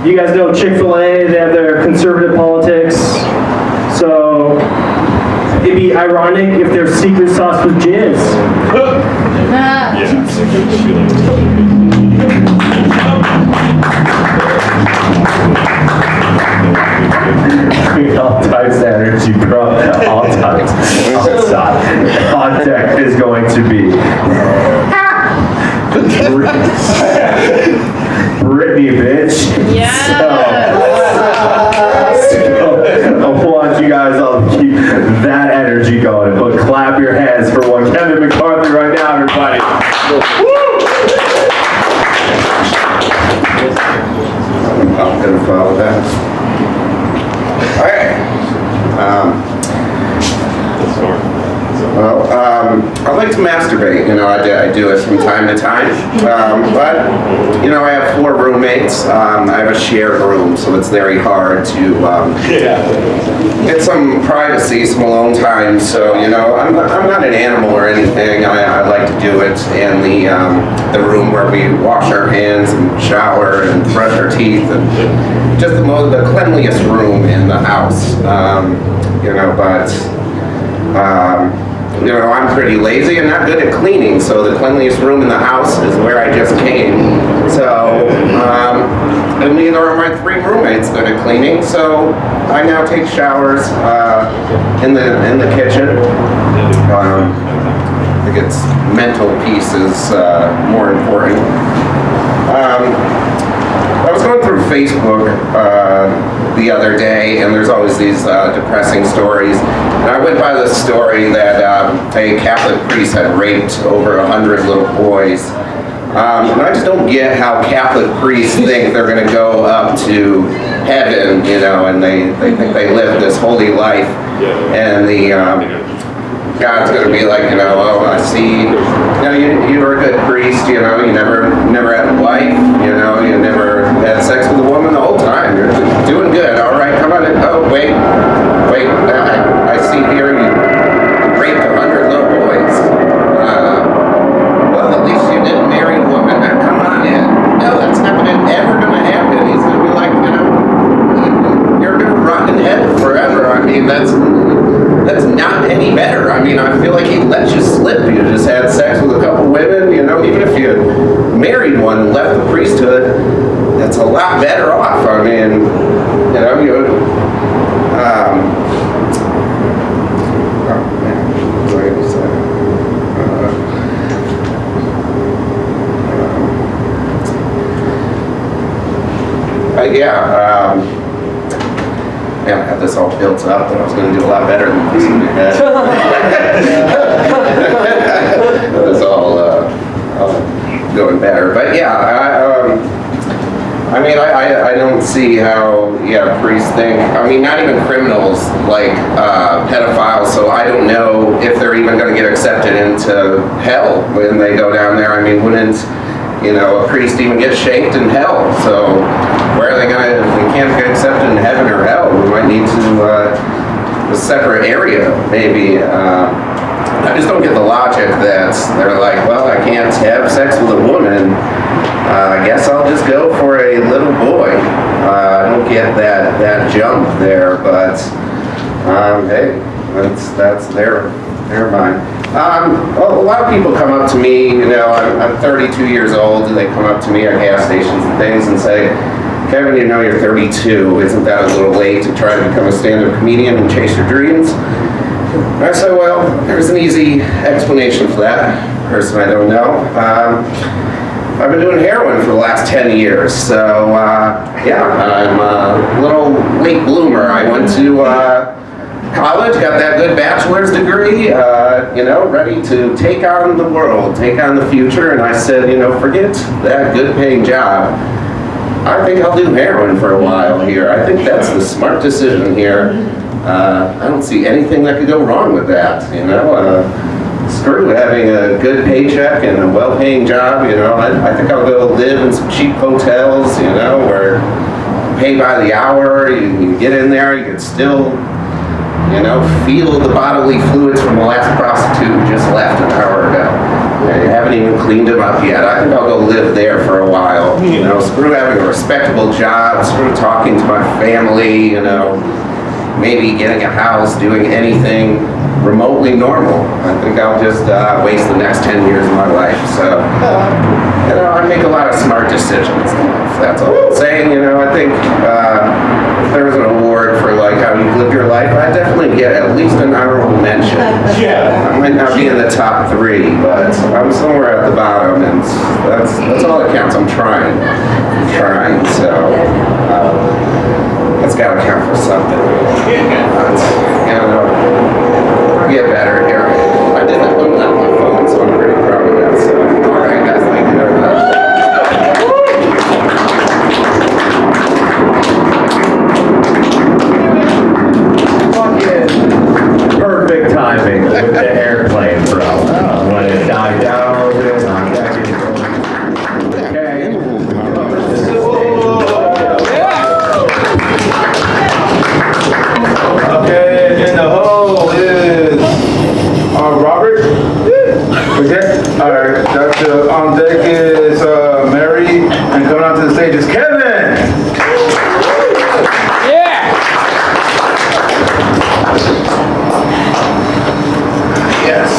You guys know Chick-fil-A, they have their conservative politics. So it'd be ironic if their secret sauce was jizz. All types of energy, bro. All types. Outside. On deck is going to be Brittany, bitch. Yeah. So, I want you guys all to keep that energy going, but clap your hands for one Kevin McCarthy right now, everybody. I'm gonna follow that. All right. I like to masturbate. You know, I do it from time to time. But you know, I have 4 roommates. I have a shared room, so it's very hard to get some privacy, some alone time. So you know, I'm not an animal or anything. I like to do it in the room where we wash our hands and shower and brush our teeth, and just the cleanliest room in the house. You know, but you know, I'm pretty lazy and not good at cleaning, so the cleanliest room in the house is where I just came. So, and neither are my 3 roommates good at cleaning, so I now take showers in the kitchen. I think it's mental peace is more important. I was going through Facebook the other day, and there's always these depressing stories. And I went by the story that a Catholic priest had raped over 100 little boys. And I just don't get how Catholic priests think they're going to go up to heaven, you know, and they think they live this holy life. And God's going to be like, you know, oh, I see, you know, you were a good priest, you know, you never had a wife, you know, you never had sex with a woman the whole time. You're doing good. All right, come on in. Oh, wait, I see here you raped 100 little boys. Well, at least you didn't marry a woman. Now, come on in. No, that's not ever going to happen. He's going to be like, you know, you're going to rot in heaven forever. I mean, that's not any better. I mean, I feel like he let you slip. You just had sex with a couple women, you know, even if you married one and left the priesthood, that's a lot better off. I mean, you know, I had this all built up, and I was going to do a lot better than this in my head. It was all going better, but yeah, I mean, I don't see how, priests think. I mean, not even criminals like pedophiles, so I don't know if they're even going to get accepted into hell when they go down there. I mean, wouldn't, you know, a priest even get shanked in hell? So where are they going to, if we can't get accepted in heaven or hell, we might need to a separate area, maybe. I just don't get the logic that they're like, well, I can't have sex with a woman. I guess I'll just go for a little boy. I don't get that jump there, but hey, that's their mind. Well, a lot of people come up to me, you know, I'm 32 years old, and they come up to me at gas stations and things and say, Kevin, you know you're 32, isn't that a little late to try to become a stand-up comedian and chase your dreams? And I said, well, there's an easy explanation for that. Person I don't know. I've been doing heroin for the last 10 years, so yeah, I'm a little late bloomer. I went to college, got that good bachelor's degree, you know, ready to take on the world, take on the future, and I said, you know, forget that good paying job. I think I'll do heroin for a while here. I think that's the smart decision here. I don't see anything that could go wrong with that, you know. Screw having a good paycheck and a well-paying job, you know. I think I'll go live in some cheap hotels, you know, where you pay by the hour, you get in there, you can still, you know, feel the bodily fluids from the last prostitute who just left an hour ago. They haven't even cleaned them up yet. I think I'll go live there for a while. You know, screw having a respectable job, screw talking to my family, you know, maybe getting a house, doing anything remotely normal. I think I'll just waste the next 10 years of my life. So, you know, I make a lot of smart decisions. That's all I'm saying. You know, I think if there was an award for like how you've lived your life, I'd definitely get at least an honorable mention. Yeah. I might not be in the top 3, but I'm somewhere at the bottom, and that's all that counts. I'm trying. So that's got to count for something. But, you know, I'll get better here. I didn't put it on my phone, so I'm pretty proud of that. So, all right, guys, thank you very much. Perfect timing with the airplane, bro. When it died down, I'm back in. Okay. Okay, in the hole is Robert. Okay. All right. That's on deck is Mary, and coming out to the stage is Kevin. Yes.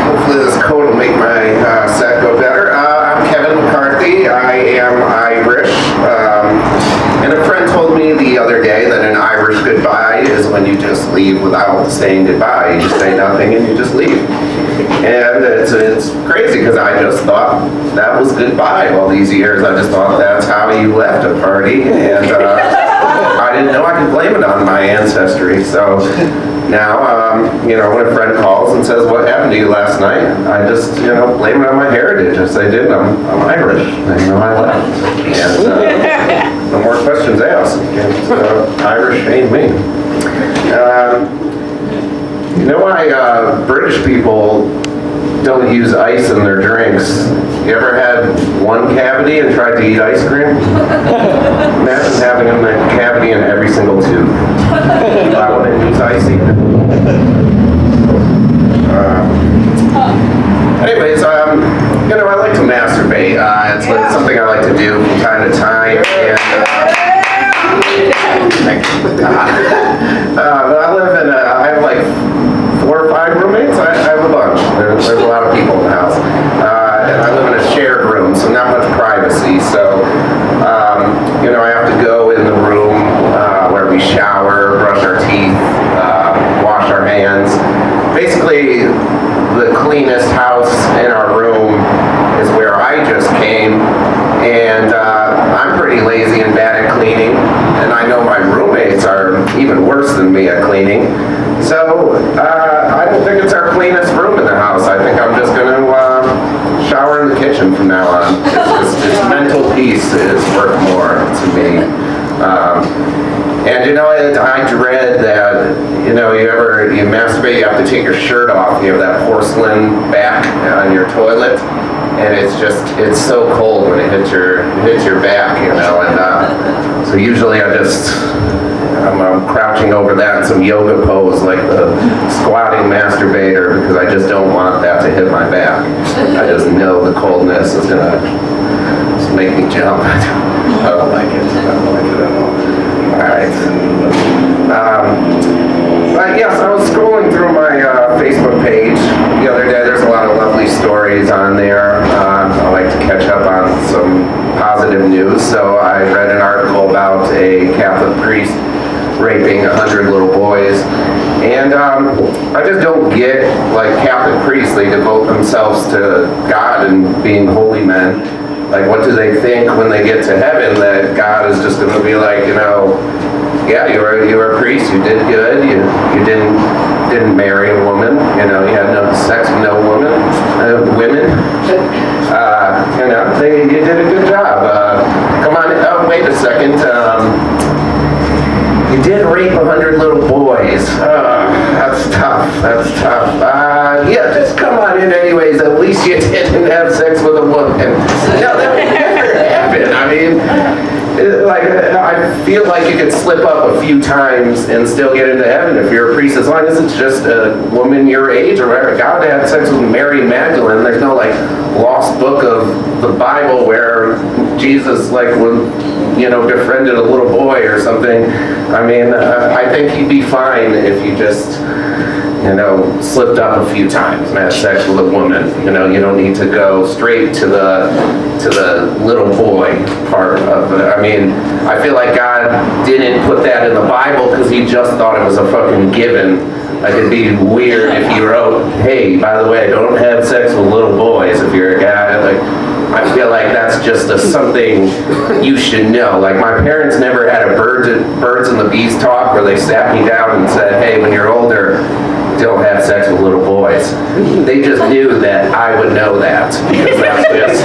Hopefully this code will make my set go better. I'm Kevin McCarthy. I am Irish. And a friend told me the other day that an Irish goodbye is when you just leave without saying goodbye. You just say nothing and you just leave. And it's crazy because I just thought that was goodbye all these years. I just thought that's how you left a party. And I didn't know I could blame it on my ancestry. So now, you know, when a friend calls and says, "What happened to you last night?" I just, you know, blame it on my heritage. I say, "Dude, I'm Irish. You know, I left." And no more questions asked. Irish ain't me. You know why British people don't use ice in their drinks? You ever had one cavity and tried to eat ice cream? Imagine having a cavity in every single tooth. I wouldn't use ice either. Anyways, you know, I like to masturbate. It's something I like to do from time to time. And I live in I have like 4 or 5 roommates. I have a bunch. There's a lot of people in the house. And I live in a shared room, so not much privacy. So, you know, I have to go in the room where we shower, brush our teeth, wash our hands. Basically, the cleanest house in our room is where I just came. And I'm pretty lazy and bad at cleaning. And I know my roommates are even worse than me at cleaning. So I don't think it's our cleanest room in the house. I think I'm just going to shower in the kitchen from now on. It's mental peace is worth more to me. And you know, I dread that, you know, you masturbate, you have to take your shirt off. You have that porcelain back on your toilet. And it's so cold when it hits your back, you know. And so usually I'm crouching over that in some yoga pose like the squatting masturbator because I just don't want that to hit my back. I just know the coldness is gonna just make me jump. I don't like it. I don't like it at all. All right. But yes, I was scrolling through my Facebook page the other day. There's a lot of lovely stories on there. I like to catch up on some positive news. So I read an article about a Catholic priest raping 100 little boys. And I just don't get, like, Catholic priests, they devote themselves to God and being holy men. Like, what do they think when they get to heaven that God is just going to be like, you know, yeah, you were a priest, you did good, you didn't marry a woman, you know, you had no sex with no women. You know, you did a good job. Come on, oh, wait a second. You did rape 100 little boys. That's tough. Yeah, just come on in anyways. At least you didn't have sex with a woman. No, that would never happen. I mean, I feel like you could slip up a few times and still get into heaven if you're a priest, as long as it's just a woman your age or whatever. God had sex with Mary Magdalene. There's no like lost book of the Bible where Jesus befriended a little boy or something. I mean, I think he'd be fine if you just slipped up a few times and had sex with a woman. You don't need to go straight to the little boy part of it. I mean, I feel like God didn't put that in the Bible because he just thought it was a fucking given. Like, it'd be weird if he wrote, hey, by the way, don't have sex with little boys if you're a guy. Like, I feel like that's just something you should know. Like, my parents never had a birds and the bees talk where they sat me down and said, hey, when you're older, don't have sex with little boys. They just knew that I would know that, because that's just